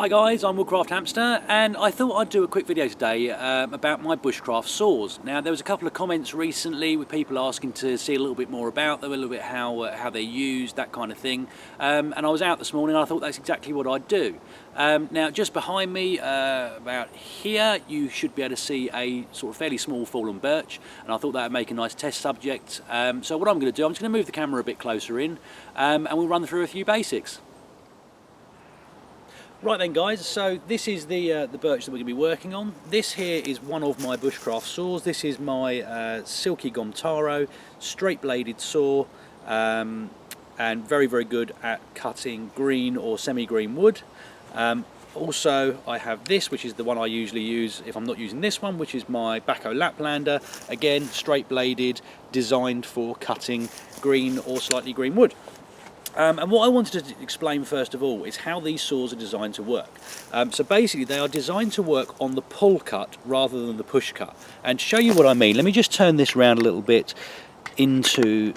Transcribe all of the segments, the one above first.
Hi guys, I'm Woodcraft Hamster, and I thought I'd do a quick video today about my bushcraft saws. Now, there was a couple of comments recently with people asking to see a little bit more about them, a little bit how they're used, that kind of thing. And I was out this morning and I thought that's exactly what I'd do. Now, just behind me, about here, you should be able to see a sort of fairly small fallen birch, and I thought that would make a nice test subject. So what I'm going to do, I'm just going to move the camera a bit closer in, and we'll run through a few basics. Right then guys, so this is the birch that we're going to be working on. This here is one of my bushcraft saws. This is my Silky Gomtaro straight bladed saw, and very good at cutting green or semi-green wood. Also I have this, which is the one I usually use if I'm not using this one, which is my Baco Laplander, again straight bladed, designed for cutting green or slightly green wood. And what I wanted to explain first of all is how these saws are designed to work. So basically they are designed to work on the pull cut rather than the push cut. And to show you what I mean, let me just turn this around a little bit into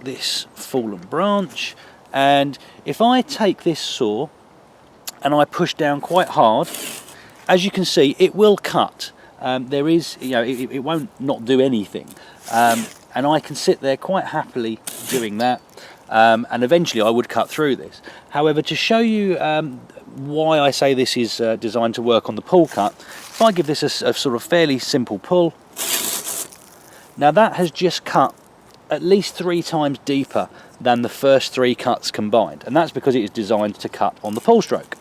this fallen branch. And if I take this saw and I push down quite hard, as you can see, it will cut. There is, you know, it won't not do anything. And I can sit there quite happily doing that. And eventually I would cut through this. However, to show you why I say this is designed to work on the pull cut, if I give this a sort of fairly simple pull, now that has just cut at least 3 times deeper than the first 3 cuts combined, and that's because it is designed to cut on the pull stroke.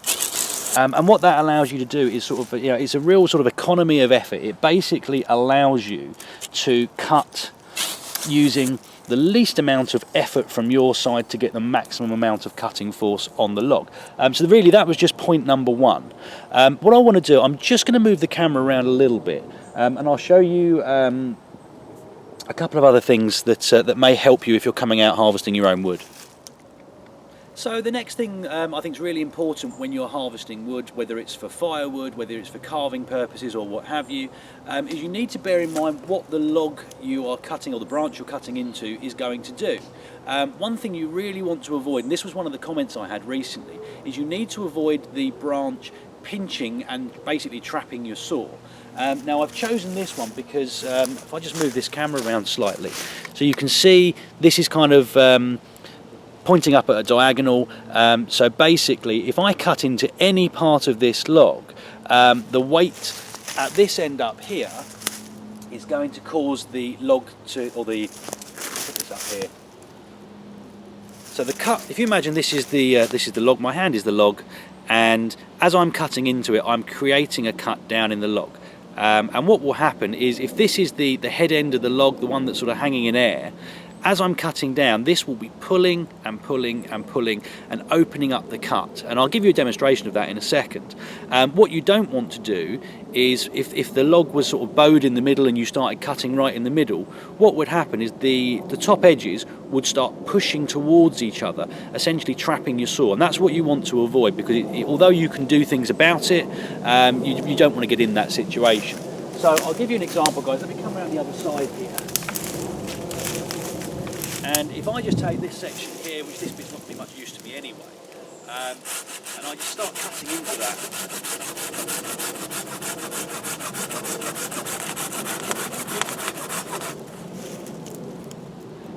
And what that allows you to do is sort of, you know, it's a real sort of economy of effort. It basically allows you to cut using the least amount of effort from your side to get the maximum amount of cutting force on the log. So really that was just point number 1. What I want to do, I'm just going to move the camera around a little bit, and I'll show you a couple of other things that may help you if you're coming out harvesting your own wood. So the next thing I think is really important when you're harvesting wood, whether it's for firewood, whether it's for carving purposes or what have you, is you need to bear in mind what the log you are cutting or the branch you're cutting into is going to do. One thing you really want to avoid, and this was one of the comments I had recently, is you need to avoid the branch pinching and basically trapping your saw. Now I've chosen this one because if I just move this camera around slightly, so you can see this is kind of pointing up at a diagonal. So basically if I cut into any part of this log, the weight at this end up here is going to cause the log to, or the, put this up here. So the cut, if you imagine this is the log, my hand is the log, and as I'm cutting into it, I'm creating a cut down in the log. And what will happen is, if this is the head end of the log, the one that's sort of hanging in air, as I'm cutting down, this will be pulling and pulling and pulling and opening up the cut. And I'll give you a demonstration of that in a second. What you don't want to do is, if the log was sort of bowed in the middle and you started cutting right in the middle, what would happen is the top edges would start pushing towards each other, essentially trapping your saw. And that's what you want to avoid, because although you can do things about it, you don't want to get in that situation. So I'll give you an example, guys. Let me come around the other side here. And if I just take this section here, which this bit's not pretty much used to me anyway, and I just start cutting into that.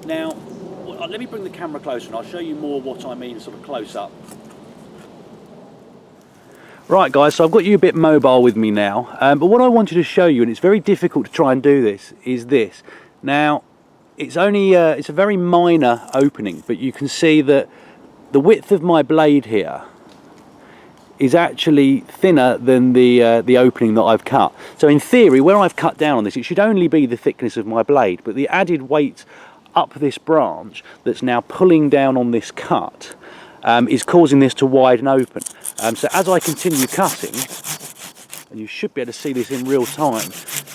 Now, let me bring the camera closer and I'll show you more what I mean sort of close up. Right guys, so I've got you a bit mobile with me now, but what I wanted to show you, and it's very difficult to try and do this, is this. Now, it's only it's a very minor opening, but you can see that the width of my blade here is actually thinner than the opening that I've cut. So in theory, where I've cut down on this, it should only be the thickness of my blade, but the added weight up this branch that's now pulling down on this cut is causing this to widen open. So as I continue cutting, and you should be able to see this in real time,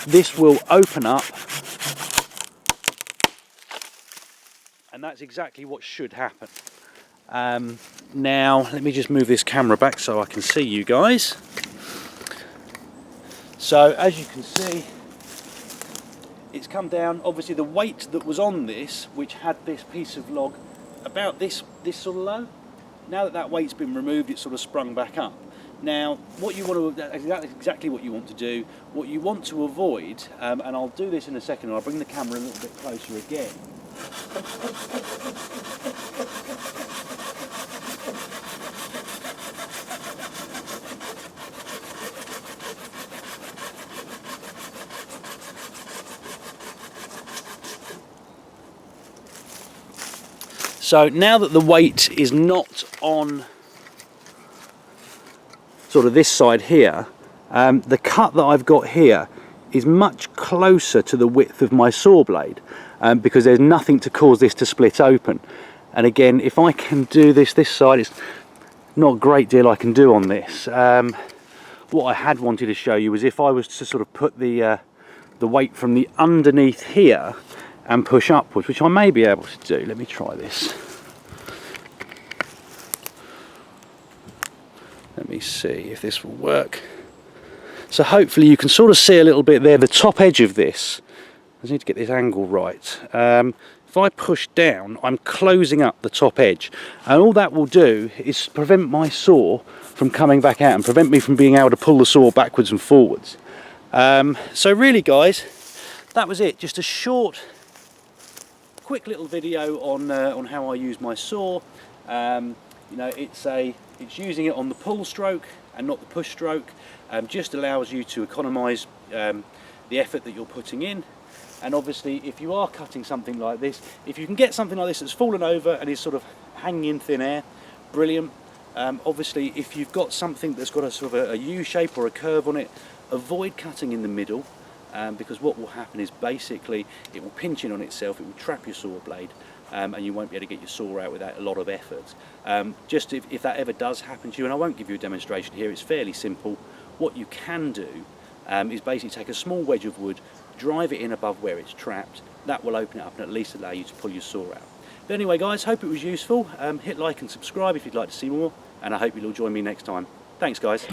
this will open up. And that's exactly what should happen. Now, let me just move this camera back so I can see you guys. So, as you can see, it's come down. Obviously, the weight that was on this, which had this piece of log about this sort of low, now that weight's been removed, it's sort of sprung back up. Now, what you want to, that's exactly what you want to do. What you want to avoid, and I'll do this in a second, and I'll bring the camera a little bit closer again. So now that the weight is not on sort of this side here, the cut that I've got here is much closer to the width of my saw blade, because there's nothing to cause this to split open. And again, if I can do this side, it's not a great deal I can do on this. What I had wanted to show you was if I was to sort of put the weight from the underneath here and push upwards, which I may be able to do. Let me try this. Let me see if this will work. So hopefully you can sort of see a little bit there, the top edge of this. I just need to get this angle right. If I push down, I'm closing up the top edge, and all that will do is prevent my saw from coming back out and prevent me from being able to pull the saw backwards and forwards. So really guys, that was it. Just a short, quick little video on how I use my saw. You know, it's using it on the pull stroke and not the push stroke. Just allows you to economise the effort that you're putting in. And obviously, if you are cutting something like this, if you can get something like this that's fallen over and is sort of hanging in thin air, brilliant. Obviously, if you've got something that's got a sort of a U shape or a curve on it, avoid cutting in the middle. Because what will happen is basically it will pinch in on itself, it will trap your saw blade, and you won't be able to get your saw out without a lot of effort. Just if that ever does happen to you, and I won't give you a demonstration here, it's fairly simple. What you can do is basically take a small wedge of wood, drive it in above where it's trapped. That will open it up and at least allow you to pull your saw out. But anyway guys, hope it was useful. Hit like and subscribe if you'd like to see more, and I hope you'll all join me next time. Thanks guys.